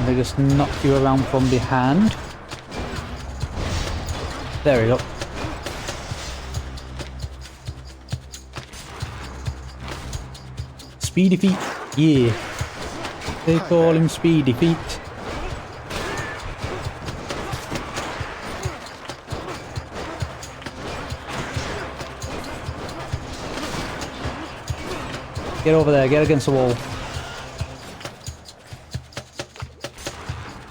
They just knock you around from behind. There we go. Speedy feet, yeah. They call him Speedy Feet. Get over there, get against the wall.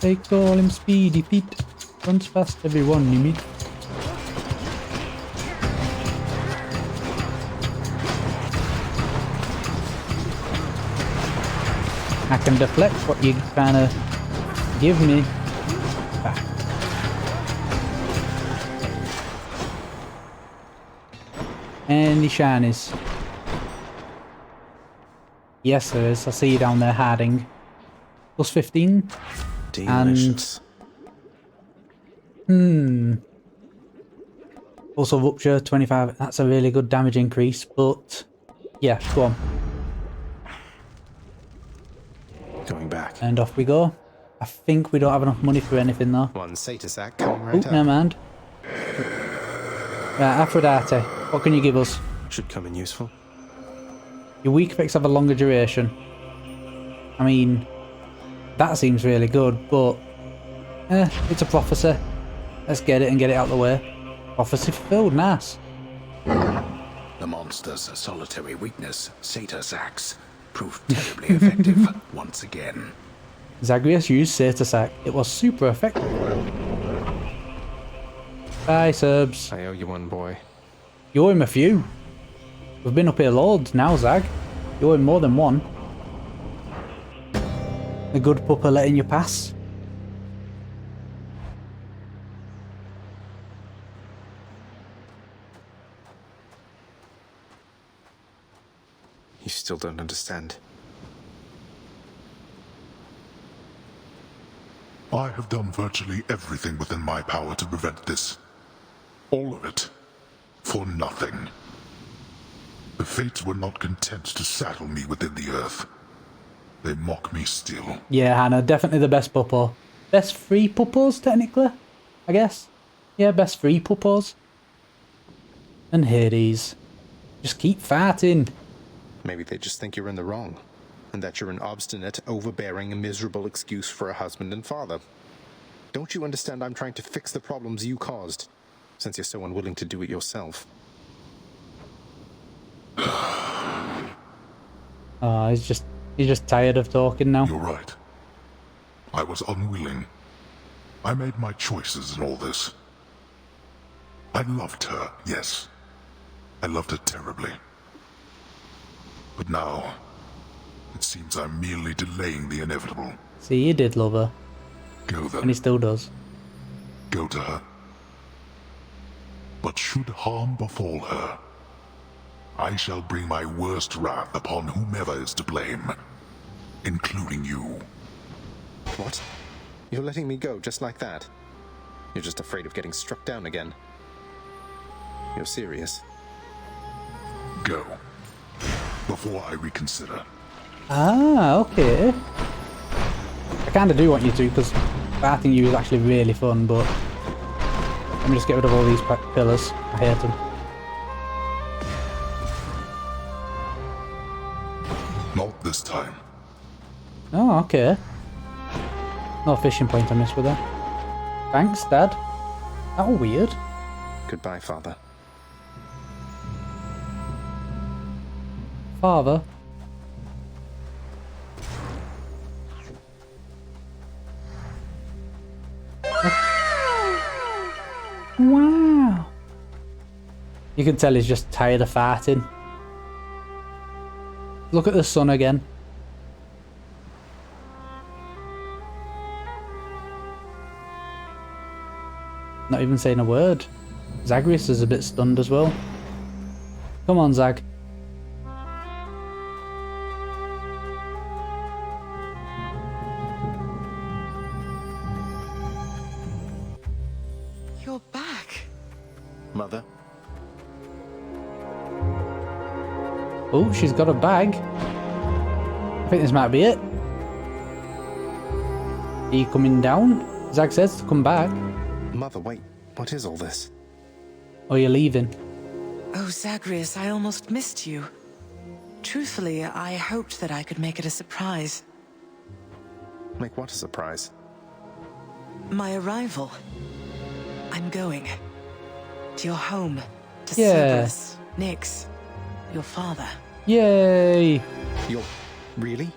They call him Speedy Feet. Runs past everyone you meet. I can deflect what you kind of give me back. Any shinies? Yes, there is. I see you down there, Harding. Plus 15. Delicious. And also rupture 25. That's a really good damage increase. But yeah, go on. Going back. And off we go. I think we don't have enough money for anything though. One Satyr sack coming right Oh, up. never mind. Right, Aphrodite, what can you give us? Should come in useful. Your weak effects have a longer duration. I mean, that seems really good, but it's a prophecy. Let's get it and get it out of the way. Prophecy fulfilled, nice. The monster's solitary weakness, Satyr sacks, proved terribly effective once again. Zagreus used Satyr Sack. It was super effective. Bye, Serbs. I owe you one, boy. You owe him a few. We've been up here loads now, Zag. You owe him more than one. A good pupper letting you pass. You still don't understand. I have done virtually everything within my power to prevent this. All of it. For nothing. The Fates were not content to saddle me within the earth. They mock me still. Yeah, Hannah, definitely the best puppo. Best three puppos, technically, I guess. Yeah, best three puppos. And Hades. Just keep farting. Maybe they just think you're in the wrong, and that you're an obstinate, overbearing, and miserable excuse for a husband and father. Don't you understand I'm trying to fix the problems you caused, since you're so unwilling to do it yourself? Oh, he's just tired of talking now. You're right. I was unwilling. I made my choices in all this. I loved her, yes. I loved her terribly. But now, it seems I'm merely delaying the inevitable. See, he did love her, Go then. and he still does. Go to her. But should harm befall her, I shall bring my worst wrath upon whomever is to blame, including you. What? You're letting me go just like that? You're just afraid of getting struck down again. You're serious. Go. Before I reconsider. Ah, okay. I kind of do want you to, because farting you is actually really fun, but let me just get rid of all these pillars. I hate them. Not this time. Oh, okay. No fishing point I missed with her. Thanks, Dad. That was weird. Goodbye, Father. Father. Wow. You can tell he's just tired of farting. Look at the sun again. Not even saying a word. Zagreus is a bit stunned as well. Come on, Zag. You're back. Mother? Oh, she's got a bag. I think this might be it. Are you coming down? Zag says to come back. Mother, wait. What is all this? Or you're leaving? Oh, Zagreus, I almost missed you. Truthfully, I hoped that I could make it a surprise. Make what a surprise? My arrival. I'm going. To your home. To Yeah. Cerberus, Nyx, your father. Yay! You're... really?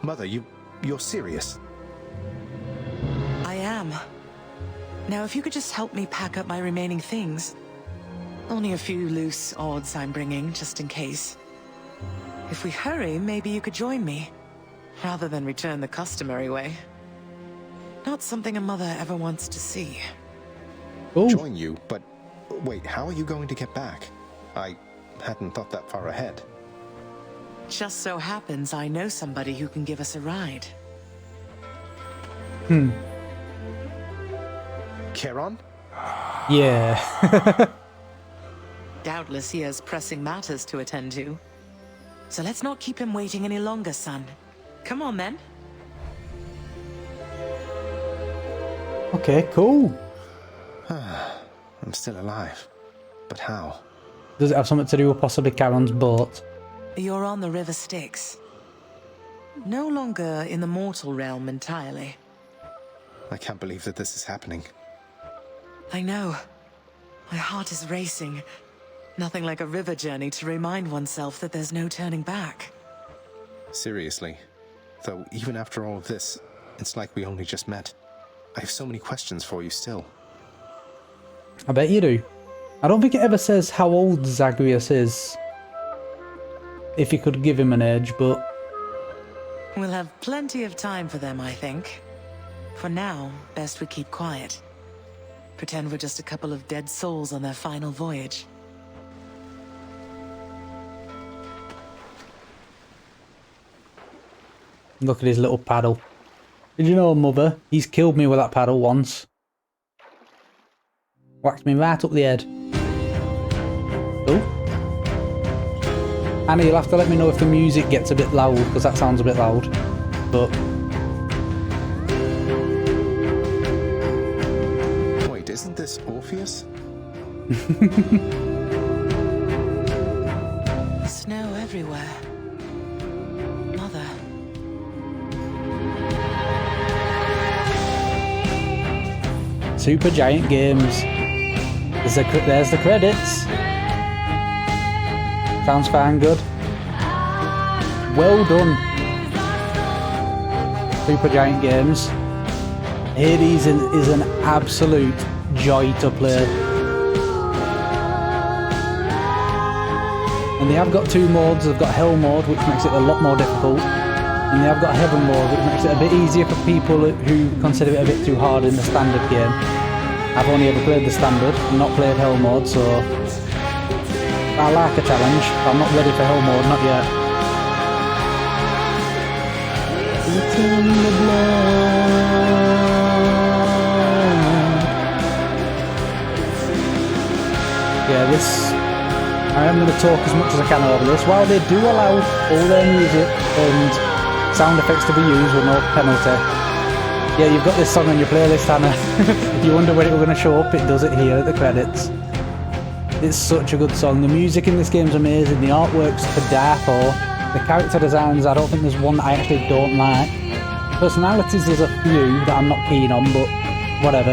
Mother, you're serious? I am. Now, if you could just help me pack up my remaining things. Only a few loose odds I'm bringing, just in case. If we hurry, maybe you could join me. Rather than return the customary way. Not something a mother ever wants to see. Oh, Join you? But... wait, how are you going to get back? I hadn't thought that far ahead. Just so happens I know somebody who can give us a ride. Charon? yeah. Doubtless he has pressing matters to attend to. So let's not keep him waiting any longer, son. Come on, then. Okay, cool. I'm still alive. But how? Does it have something to do with possibly Charon's boat? You're on the River Styx. No longer in the mortal realm entirely. I can't believe that this is happening. I know. My heart is racing. Nothing like a river journey to remind oneself that there's no turning back. Seriously. Though, even after all of this, it's like we only just met. I have so many questions for you still. I bet you do. I don't think it ever says how old Zagreus is. If you could give him an age, but... We'll have plenty of time for them, I think. For now, best we keep quiet. Pretend we're just a couple of dead souls on their final voyage. Look at his little paddle. Did you know, Mother? He's killed me with that paddle once. Whacked me right up the head. Oh. Anna, you'll have to let me know if the music gets a bit loud, because that sounds a bit loud. But... Wait, isn't this Orpheus? Snow everywhere. Mother. Super Giant Games. There's the credits. Sounds fine, good. Well done. Super Giant Games. Hades is an absolute joy to play. And they have got two modes. They've got Hell mode, which makes it a lot more difficult. And they have got Heaven mode, which makes it a bit easier for people who consider it a bit too hard in the standard game. I've only ever played the standard and not played Hell mode, so I like a challenge, but I'm not ready for Hell mode, not yet. It's in the blood. Yeah, this... I am going to talk as much as I can over this. While they do allow all their music and sound effects to be used with no penalty. Yeah, you've got this song on your playlist, Hannah. You wonder when it was going to show up, it does it here at the credits. It's such a good song. The music in this game's amazing, the artwork's to die for. The character designs, I don't think there's one that I actually don't like. Personalities, there's a few that I'm not keen on, but whatever.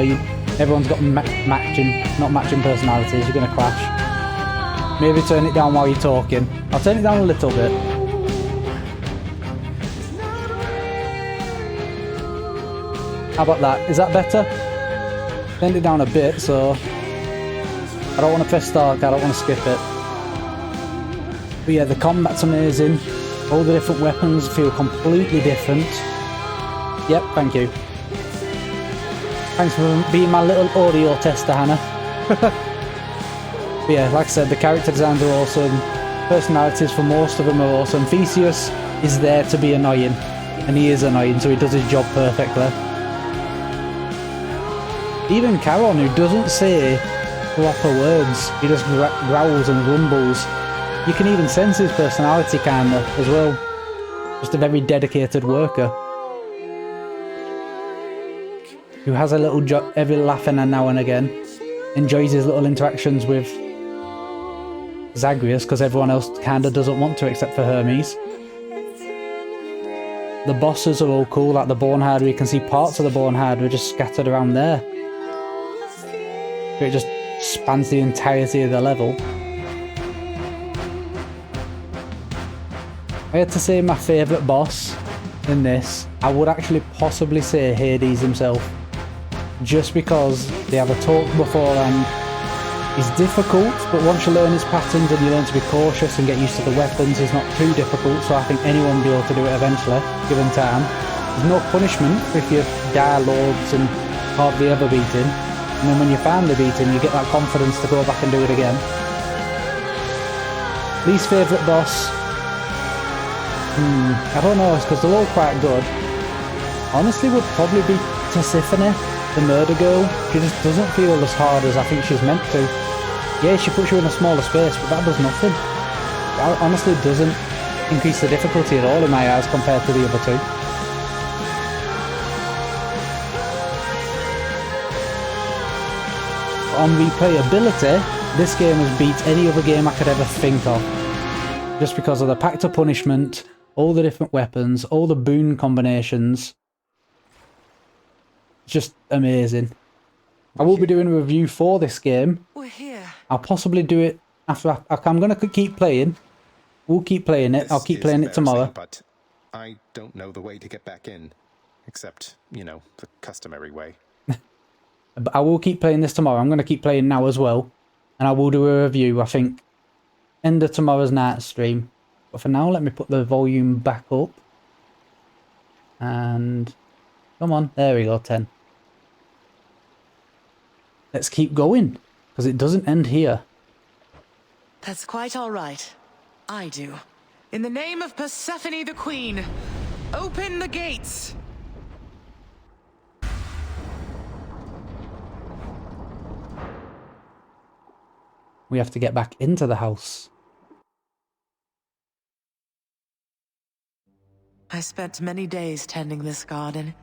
Everyone's got not matching personalities, you're going to clash. Maybe turn it down while you're talking. I'll turn it down a little bit. How about that? Is that better? Turned it down a bit, so... I don't want to press start, I don't want to skip it. But yeah, the combat's amazing. All the different weapons feel completely different. Yep, thank you. Thanks for being my little audio tester, Hannah. But yeah, like I said, the character designs are awesome. Personalities for most of them are awesome. Theseus is there to be annoying. And he is annoying, so he does his job perfectly. Even Charon, who doesn't say proper words, he just growls and grumbles. You can even sense his personality kinda as well. Just a very dedicated worker. who has a little heavy laugh in her now and again, enjoys his little interactions with Zagreus because everyone else kind of doesn't want to except for Hermes. The bosses are all cool, like the bone hardware. You can see parts of the bone hardware just scattered around there. It just spans the entirety of the level. I had to say my favourite boss in this, I would actually possibly say Hades himself. Just because they have a talk beforehand. He's difficult, but once you learn his patterns and you learn to be cautious and get used to the weapons, he's not too difficult, so I think anyone will be able to do it eventually, given time. There's no punishment if you die loads and hardly ever beat him. And then when you finally beat him, you get that confidence to go back and do it again. Least favourite boss? I don't know, it's because they're all quite good. Honestly, would probably be Tisiphone, the murder girl. She just doesn't feel as hard as I think she's meant to. Yeah, she puts you in a smaller space, but that does nothing. It honestly doesn't increase the difficulty at all in my eyes compared to the other two. On replayability, this game has beat any other game I could ever think of. Just because of the pact of punishment, all the different weapons, all the boon combinations. Just amazing. I will be doing a review for this game. We're here. I'll possibly do it after I'm going to keep playing. We'll keep playing it. I'll keep playing it tomorrow. But I don't know the way to get back in. Except, you know, the customary way. But I will keep playing this tomorrow. I'm going to keep playing now as well. And I will do a review, I think, end of tomorrow's night stream. But for now, let me put the volume back up. And come on, there we go, 10. Let's keep going, because it doesn't end here. That's quite all right. I do. In the name of Persephone the Queen, open the gates! We have to get back into the house. I spent many days tending this garden.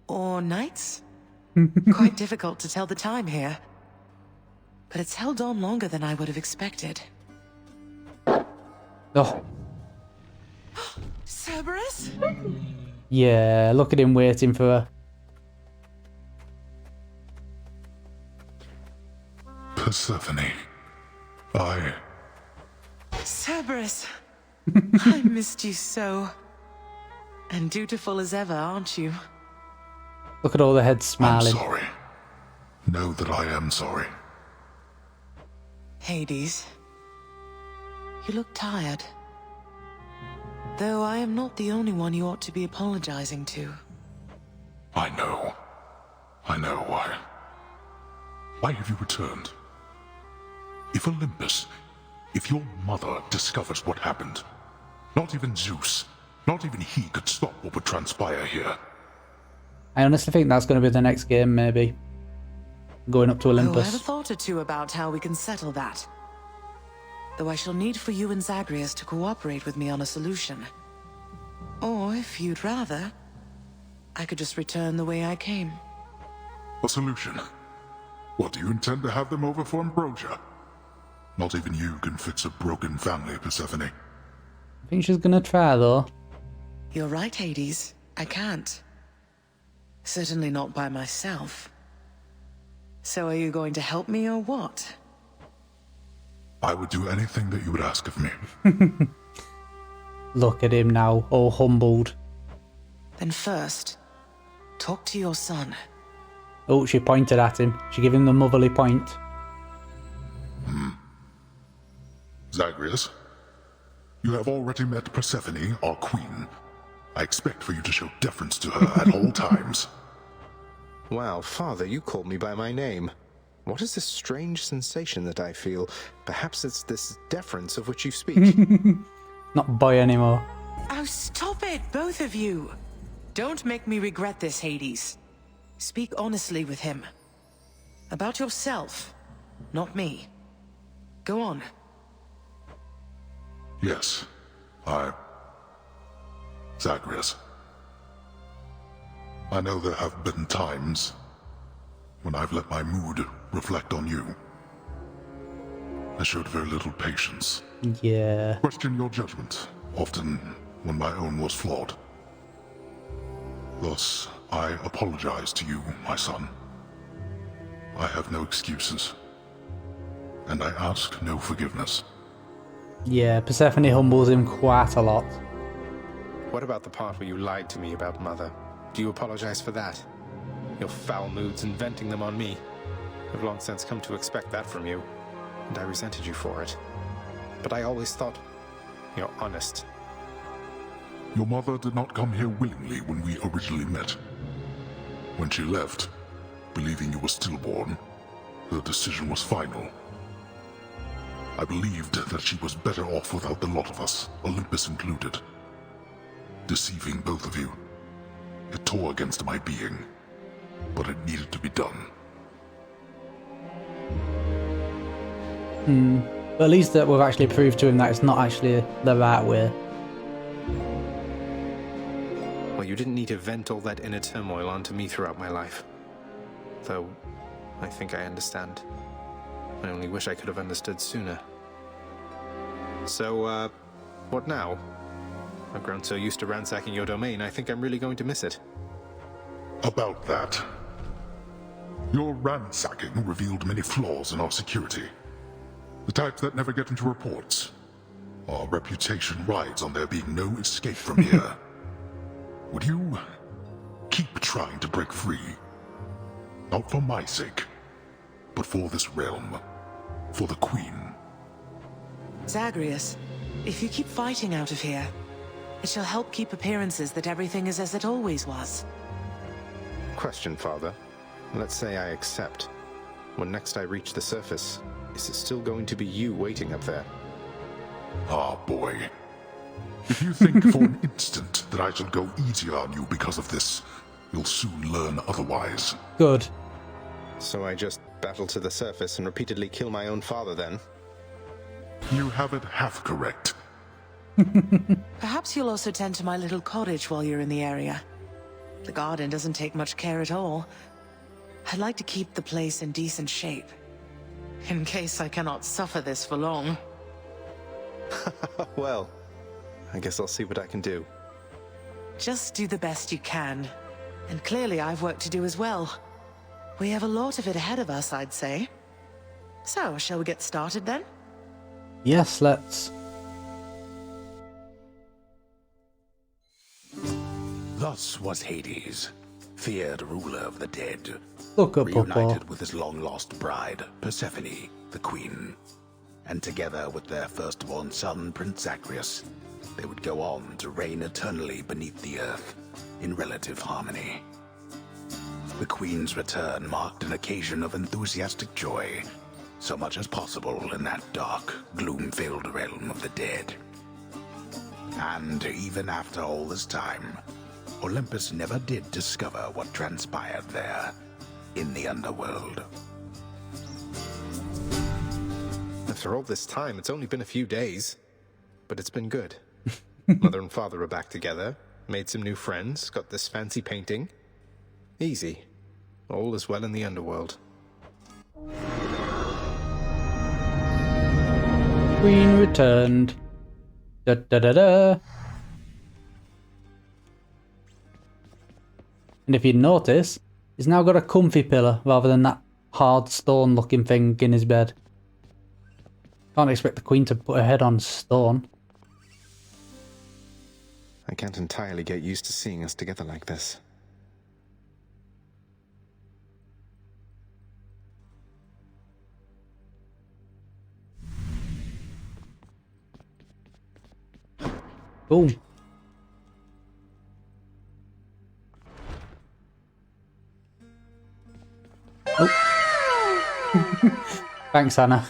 Or nights? Quite difficult to tell the time here. But it's held on longer than I would have expected. Oh, Cerberus? yeah, look at him waiting for her. Persephone, Cerberus, I missed you so. And dutiful as ever, aren't you? Look at all the heads I'm smiling. sorry. Know that I am sorry. Hades, you look tired. Though I am not the only one you ought to be apologizing to. I know. I know why. Why have you returned? If Olympus, if your mother discovers what happened, not even Zeus, not even he could stop what would transpire here. I honestly think that's going to be the next game, maybe. Going up to Oh, I Olympus. have a thought or two about how we can settle that. Though I shall need for you and Zagreus to cooperate with me on a solution. Or, if you'd rather, I could just return the way I came. A solution? What, do you intend to have them over for ambrosia? Not even you can fix a broken family, Persephone. I think she's going to try, though. You're right, Hades. I can't. Certainly not by myself. So are you going to help me or what? I would do anything that you would ask of me. Look at him now, all humbled. Then first, talk to your son. Oh, she pointed at him. She gave him the motherly point. Zagreus, you have already met Persephone, our queen. I expect for you to show deference to her at all times. Wow, Father, you called me by my name. What is this strange sensation that I feel? Perhaps it's this deference of which you speak. Not boy anymore. Oh, stop it, both of you! Don't make me regret this, Hades. Speak honestly with him. About yourself, not me. Go on. Yes, Zagreus. I know there have been times when I've let my mood reflect on you. I showed very little patience. Yeah. Question your judgment, often when my own was flawed. Thus, I apologize to you, my son. I have no excuses, and I ask no forgiveness. Yeah, Persephone humbles him quite a lot. What about the part where you lied to me about Mother? Do you apologize for that? Your foul moods and venting them on me. I've long since come to expect that from you, and I resented you for it. But I always thought you're honest. Your mother did not come here willingly when we originally met. When she left, believing you were stillborn, her decision was final. I believed that she was better off without the lot of us, Olympus included. Deceiving both of you. It tore against my being, but it needed to be done. But at least that we've actually proved to him that it's not actually the right way. Well, you didn't need to vent all that inner turmoil onto me throughout my life. Though, I think I understand. I only wish I could have understood sooner. So, what now? I've grown so used to ransacking your domain, I think I'm really going to miss it. About that. Your ransacking revealed many flaws in our security. The types that never get into reports. Our reputation rides on there being no escape from here. Would you keep trying to break free? Not for my sake, but for this realm. For the Queen. Zagreus, if you keep fighting out of here, it shall help keep appearances that everything is as it always was. Question, Father. Let's say I accept. When next I reach the surface, is it still going to be you waiting up there? Ah, boy. If you think for an instant that I shall go easier on you because of this, you'll soon learn otherwise. Good. So I just battle to the surface and repeatedly kill my own father then? You have it half correct. Perhaps you'll also tend to my little cottage while you're in the area. The garden doesn't take much care at all. I'd like to keep the place in decent shape, in case I cannot suffer this for long. Well, I guess I'll see what I can do. Just do the best you can. And clearly I've work to do as well. We have a lot of it ahead of us, I'd say. So, shall we get started then? Yes, let's. Thus was Hades, feared ruler of the dead, Look up, reunited with his long-lost bride, Persephone, the queen. And together with their firstborn son, Prince Zagreus, they would go on to reign eternally beneath the earth, in relative harmony. The queen's return marked an occasion of enthusiastic joy, so much as possible in that dark, gloom-filled realm of the dead. And even after all this time, Olympus never did discover what transpired there, in the Underworld. After all this time, it's only been a few days. But it's been good. Mother and father are back together, made some new friends, got this fancy painting. Easy. All is well in the Underworld. Queen returned. Da da da da. And if you'd notice, he's now got a comfy pillow rather than that hard stone looking thing in his bed. Can't expect the Queen to put her head on stone. I can't entirely get used to seeing us together like this. Boom. Oh. Thanks, Anna.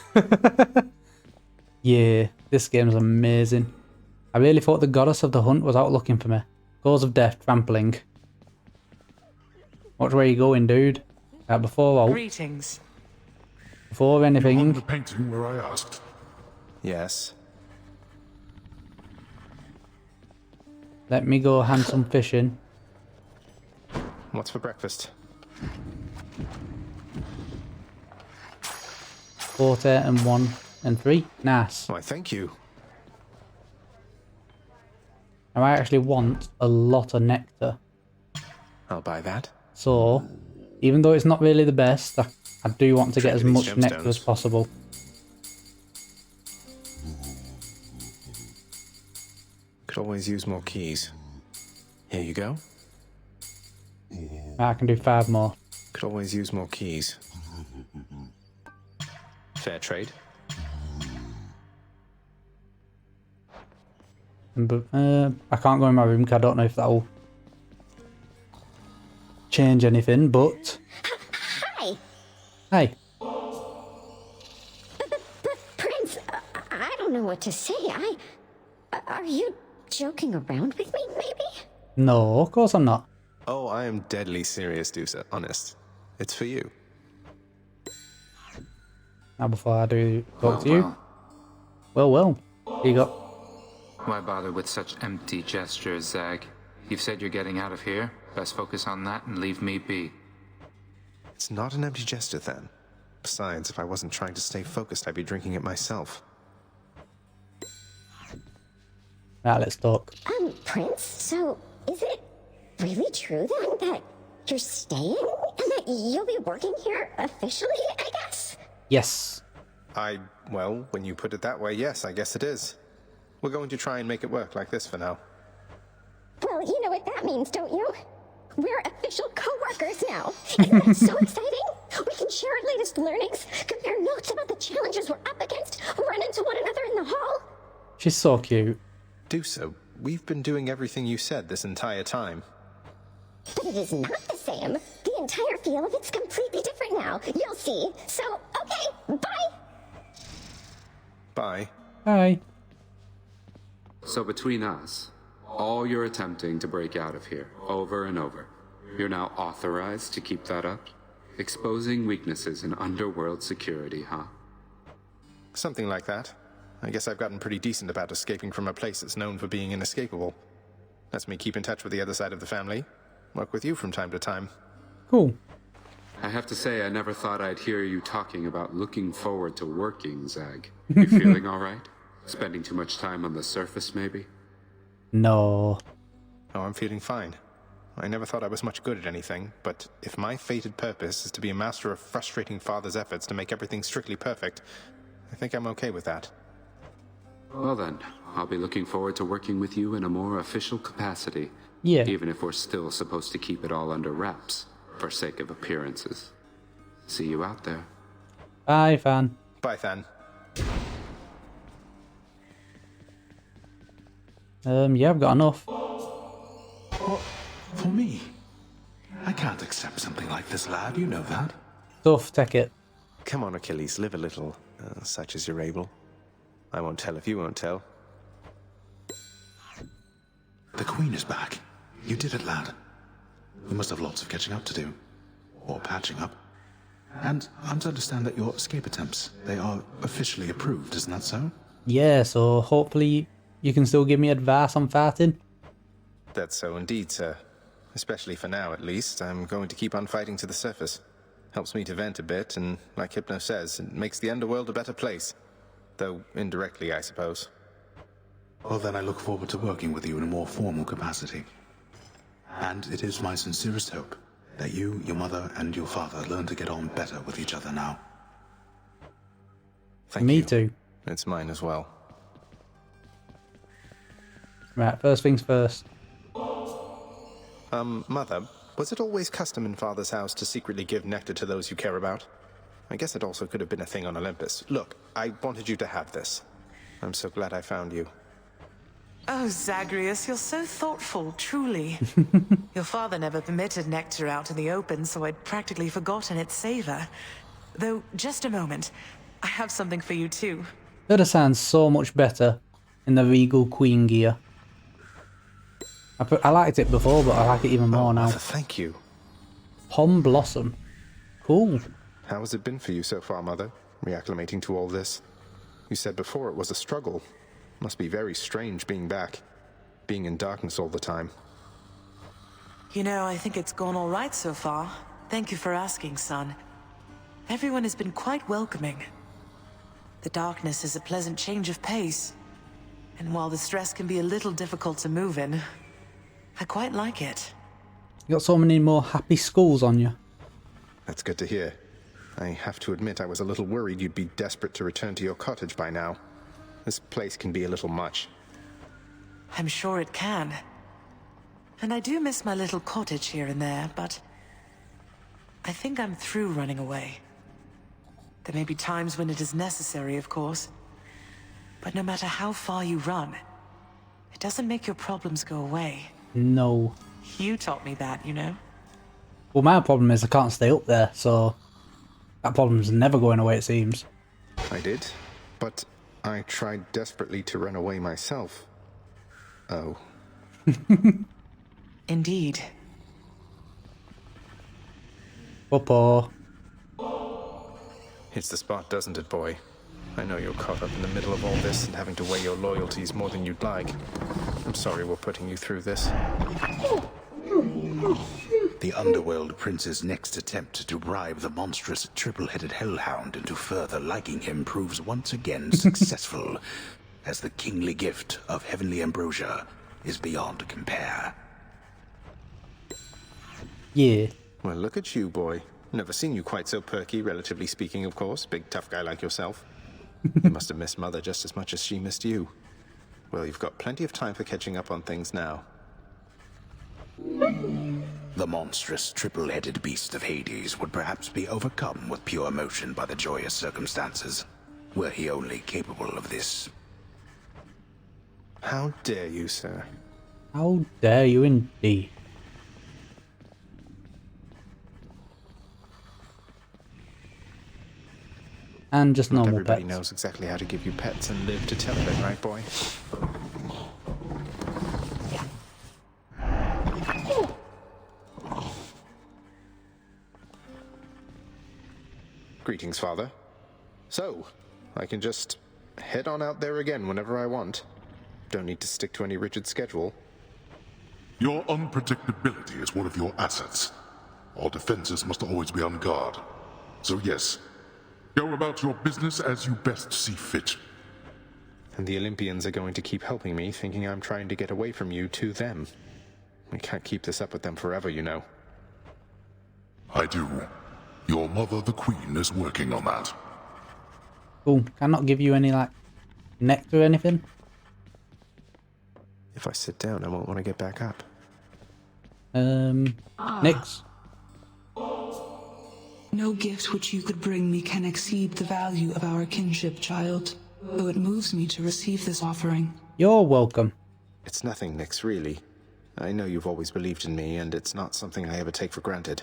Yeah, this game's amazing. I really thought the goddess of the hunt was out looking for me. Goals of death, trampling. Watch where you going, dude. Before Greetings. before You hung anything. the painting where I asked. Yes. Let me go hand some fishing. What's for breakfast? Quarter and 1 and 3. Nice. Why, thank you. Now I actually want a lot of nectar. I'll buy that. So, even though it's not really the best, I do want to get as Trade much these nectar gemstones. as possible. Could always use more keys. Here you go. I can do 5 more. Could always use more keys. Fair trade. But I can't go in my room because I don't know if that'll change anything, but... Hi! Hey, But Prince, I don't know what to say. Are you joking around with me, maybe? no, of course I'm not. Oh, I am deadly serious, Dusa. Honest. It's for you. Now before I do talk to you. Well, here you go. Why bother with such empty gestures, Zag? You've said you're getting out of here. Best focus on that and leave me be. It's not an empty gesture, then. Besides, if I wasn't trying to stay focused, I'd be drinking it myself. Right, let's talk. Prince, so is it really true then that you're staying? And that you'll be working here officially, I guess? Yes. Well, when you put it that way, yes, I guess it is. We're going to try and make it work like this for now. Well, you know what that means, don't you? We're official co-workers now. Isn't that so exciting? We can share our latest learnings, compare notes about the challenges we're up against, run into one another in the hall. She's so cute. Do so. We've been doing everything you said this entire time. But it is not the same. The entire feel of it's completely different now. You'll see. So, okay, bye! Bye. Hi. So between us, all you're attempting to break out of here, over and over, you're now authorized to keep that up? Exposing weaknesses in Underworld security, huh? Something like that. I guess I've gotten pretty decent about escaping from a place that's known for being inescapable. Lets me keep in touch with the other side of the family. Work with you from time to time. Cool. I have to say, I never thought I'd hear you talking about looking forward to working, Zag. You feeling all right? Spending too much time on the surface, maybe? No. Oh, I'm feeling fine. I never thought I was much good at anything, but if my fated purpose is to be a master of frustrating Father's efforts to make everything strictly perfect, I think I'm okay with that. Well then, I'll be looking forward to working with you in a more official capacity. Yeah. Even if we're still supposed to keep it all under wraps, for sake of appearances. See you out there. Bye, fan. Bye, Than. Yeah, I've got enough. What? For me? I can't accept something like this, lad. You know that. Stuff, take it. Come on, Achilles, live a little, such as you're able. I won't tell if you won't tell. The Queen is back. You did it, lad. We must have lots of catching up to do. Or patching up. And I'm to understand that your escape attempts, they are officially approved, isn't that so? Yeah, so hopefully you can still give me advice on fighting. That's so indeed, sir. Especially for now, at least. I'm going to keep on fighting to the surface. Helps me to vent a bit, and like Hypno says, it makes the Underworld a better place. Though indirectly, I suppose. Well, then I look forward to working with you in a more formal capacity. And it is my sincerest hope that you, your mother, and your father learn to get on better with each other now. Thank Me you. too. It's mine as well. Right, first things first. Mother, was it always custom in Father's house to secretly give nectar to those you care about? I guess it also could have been a thing on Olympus. Look, I wanted you to have this. I'm so glad I found you. Oh, Zagreus, you're so thoughtful, truly. Your father never permitted nectar out in the open, so I'd practically forgotten its savor. Though, just a moment. I have something for you, too. That sounds so much better in the Regal Queen gear. I liked it before, but I like it even more now. Mother, thank you. Pom Blossom. Cool. How has it been for you so far, Mother? Reacclimating to all this? You said before it was a struggle. Must be very strange being back. Being in darkness all the time. You know, I think it's gone all right so far. Thank you for asking, son. Everyone has been quite welcoming. The darkness is a pleasant change of pace. And while the stress can be a little difficult to move in, I quite like it. You got so many more happy skulls on you. That's good to hear. I have to admit I was a little worried you'd be desperate to return to your cottage by now. This place can be a little much. I'm sure it can. And I do miss my little cottage here and there, but I think I'm through running away. There may be times when it is necessary, of course. But no matter how far you run, it doesn't make your problems go away. No. You taught me that, you know? Well, my problem is I can't stay up there, so that problem's never going away, it seems. I did, but I tried desperately to run away myself. Oh. Indeed. Papa. Hits the spot, doesn't it, boy? I know you're caught up in the middle of all this and having to weigh your loyalties more than you'd like. I'm sorry we're putting you through this. The Underworld Prince's next attempt to bribe the monstrous triple-headed hellhound into further liking him proves once again successful, as the kingly gift of heavenly ambrosia is beyond compare. Yeah. Well, look at you, boy. Never seen you quite so perky, relatively speaking, of course. Big, tough guy like yourself. You must have missed Mother just as much as she missed you. Well, you've got plenty of time for catching up on things now. The monstrous triple-headed beast of Hades would perhaps be overcome with pure emotion by the joyous circumstances, were he only capable of this. How dare you, sir? How dare you indeed. And just Not normal everybody pets. knows exactly how to give you pets and live to tell of it, right, boy? Greetings, Father. So, I can just head on out there again whenever I want. Don't need to stick to any rigid schedule. Your unpredictability is one of your assets. Our defenses must always be on guard. So yes, go about your business as you best see fit. And the Olympians are going to keep helping me, thinking I'm trying to get away from you to them. We can't keep this up with them forever, you know. I do. Your mother, the Queen, is working on that. Cool. Can I not give you any, like, nectar or anything? If I sit down, I won't want to get back up. Nix. No gift which you could bring me can exceed the value of our kinship, child, though it moves me to receive this offering. You're welcome. It's nothing, Nix, really. I know you've always believed in me, and it's not something I ever take for granted.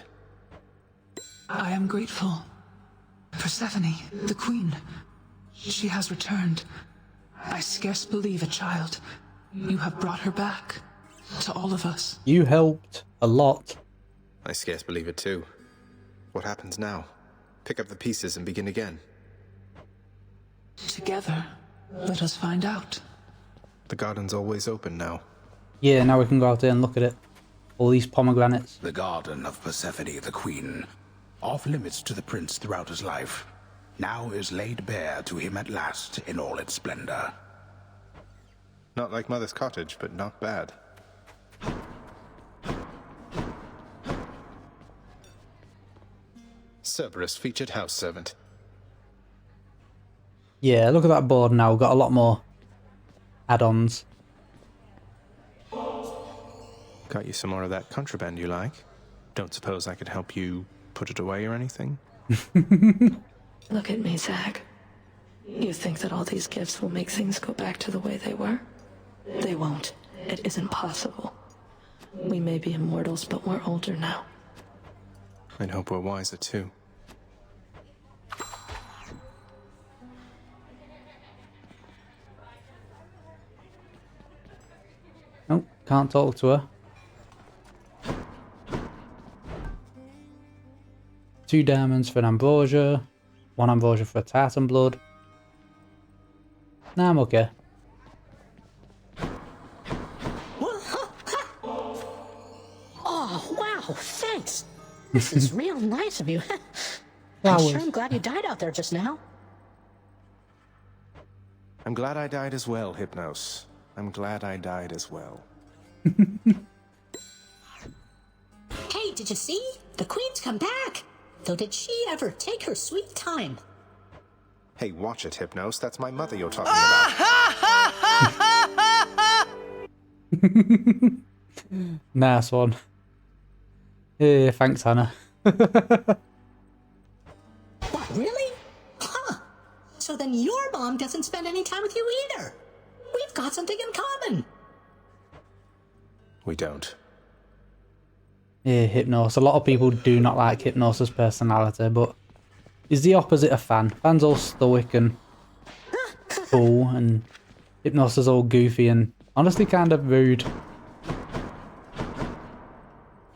I am grateful. Persephone, the Queen. She has returned. I scarce believe it, child. You have brought her back. To all of us. You helped a lot. I scarce believe it too. What happens now? Pick up the pieces and begin again. Together, let us find out. The garden's always open now. Yeah, now we can go out there and look at it. All these pomegranates. The garden of Persephone, the Queen, off limits to the prince throughout his life, now is laid bare to him at last in all its splendor. Not like Mother's cottage, but not bad. Cerberus featured house servant. Yeah, look at that board now. We've got a lot more add-ons. Got you some more of that contraband you like. Don't suppose I could help you put it away or anything? Look at me, Zag. You think that all these gifts will make things go back to the way they were? They won't. It isn't possible. We may be immortals, but we're older now. I'd hope we're wiser too. Nope, can't talk to her. 2 diamonds for an ambrosia. 1 ambrosia for a tartan blood. Nah, I'm okay. Oh, thanks. This is real nice of you. I'm sure I'm glad you died out there just now. I'm glad I died as well, Hypnos. I'm glad I died as well. Hey, did you see? The Queen's come back. Though did she ever take her sweet time? Hey, watch it, Hypnos. That's my mother you're talking about. Nice one. Yeah, thanks, Hannah. What, really? Huh. So then your mom doesn't spend any time with you either. We've got something in common. We don't. Yeah, Hypnos. A lot of people do not like Hypnos' personality, but he's the opposite of Fan. Fan's all stoic and cool, and Hypnos is all goofy and honestly kind of rude.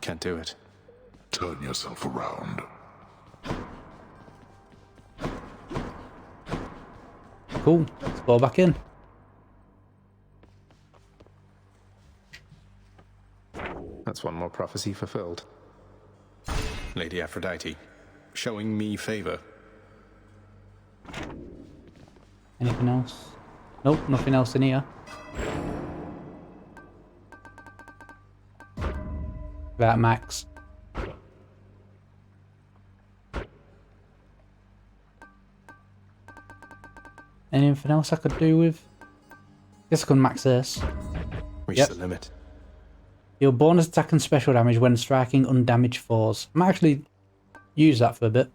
Can't do it. Turn yourself around. Cool. Let's go back in. That's one more prophecy fulfilled. Lady Aphrodite, showing me favor. Anything else? Nope, nothing else in here. Right, Max. Anything else I could do with? Guess I could max this. Reach the limit. Deal bonus attack and special damage when striking undamaged foes. I might actually use that for a bit.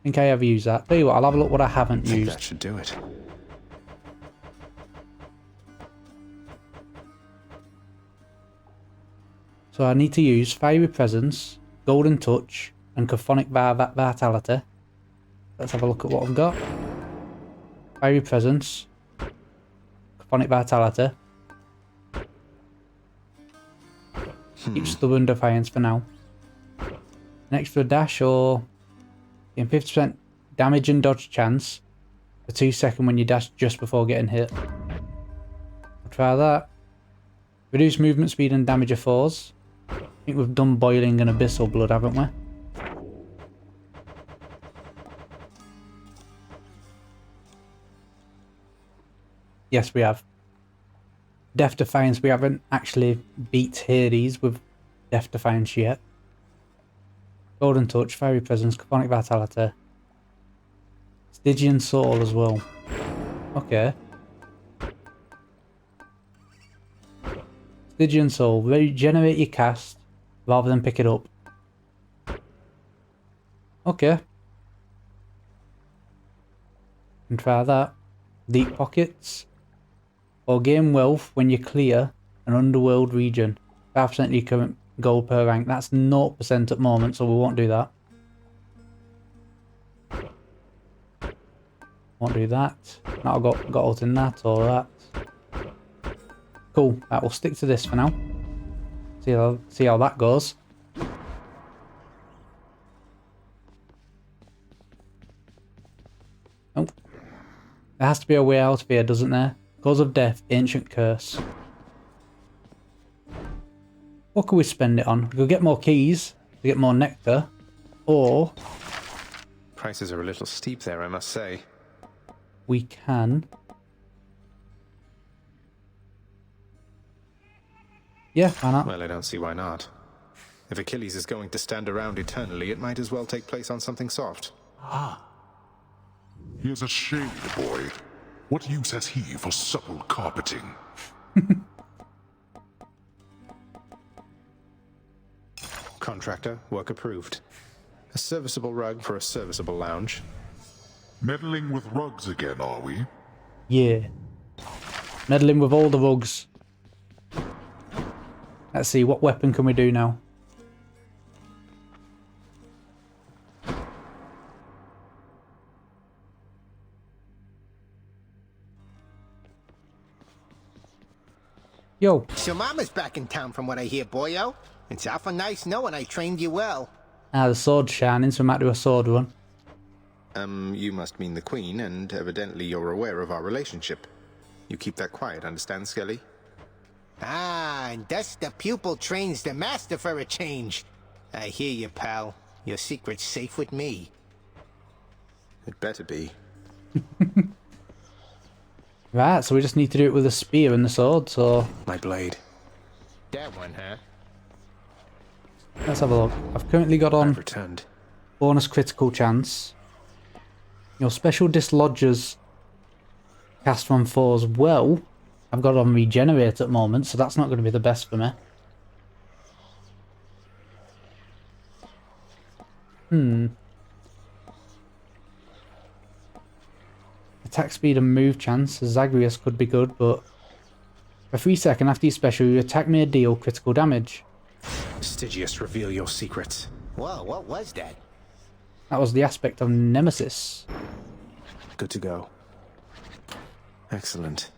Think I ever use that. Tell you what, I'll have a look what I haven't used. That should do it. So I need to use Fiery Presence, Golden Touch, and Chthonic Vitality. Let's have a look at what I've got. Fiery Presence, Chthonic Vitality. Keep Stubborn Defiance for now. An extra dash or gain 50% damage and dodge chance for 2 seconds when you dash just before getting hit. I'll try that. Reduce movement speed and damage of foes. I think we've done Boiling and Abyssal Blood, haven't we? Yes, we have. Death Defiance, we haven't actually beat Hades with Death Defiance yet. Golden Touch, Fiery Presence, Chthonic Vitality. Stygian Soul as well. Okay. Stygian Soul, regenerate your cast rather than pick it up. Okay. Can try that. Deep Pockets. Or gain wealth when you clear an Underworld region. 5% of your current gold per rank. That's 0% at the moment, so we won't do that. Won't do that. Not got ult in that or that. Cool. Right, we'll stick to this for now. See how that goes. Oh. There has to be a way out of here, doesn't there? Cause of Death, Ancient Curse. What could we spend it on? We could get more keys to get more nectar. Or Prices are a little steep there, I must say. we can... Yeah, why not? Well, I don't see why not. If Achilles is going to stand around eternally, it might as well take place on something soft. He is a shady boy. What use has he for supple carpeting? Contractor, work approved. A serviceable rug for a serviceable lounge. Meddling with rugs again, are we? Yeah. Meddling with all the rugs. Let's see, what weapon can we do now? Yo. So Mama's back in town from what I hear, boyo. It's awful nice knowing I trained you well. Ah, the sword's shining, so we might do a sword run. You must mean the Queen, and evidently you're aware of our relationship. You keep that quiet, understand, Skelly? Ah, and thus the pupil trains the master for a change. I hear you, pal. Your secret's safe with me. It better be. Right, so we just need to do it with a spear and the sword, so My blade. That one, huh? let's have a look. I've currently got on I've returned. bonus critical chance. Your special dislodges cast from foes. Well, I've got on regenerate at the moment, so that's not going to be the best for me. Attack speed and move chance. Zagreus could be good, but for 3 seconds after you special, you attack may deal critical damage. Stygius, reveal your secrets. Whoa, what was that? That was the aspect of Nemesis. Good to go. Excellent.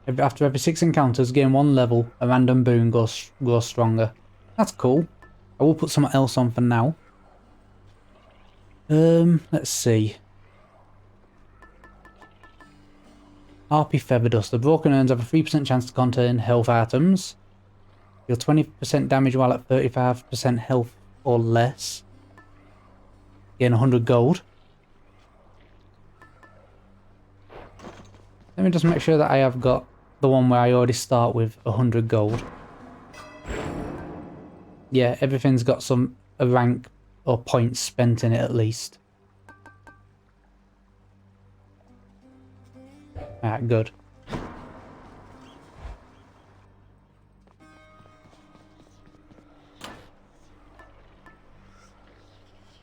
After every 6 encounters, gain 1 level, a random boon grows stronger. That's cool. I will put something else on for now. Let's see. RP Feather Dust. The broken urns have a 3% chance to contain health items. Deal 20% damage while at 35% health or less. Gain 100 gold. Let me just make sure that I have got the one where I already start with 100 gold. Yeah, everything's got a rank or points spent in it at least. Alright, good.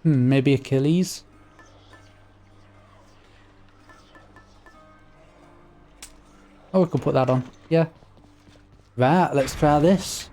Maybe Achilles? Oh, we could put that on. Yeah. Right, let's try this.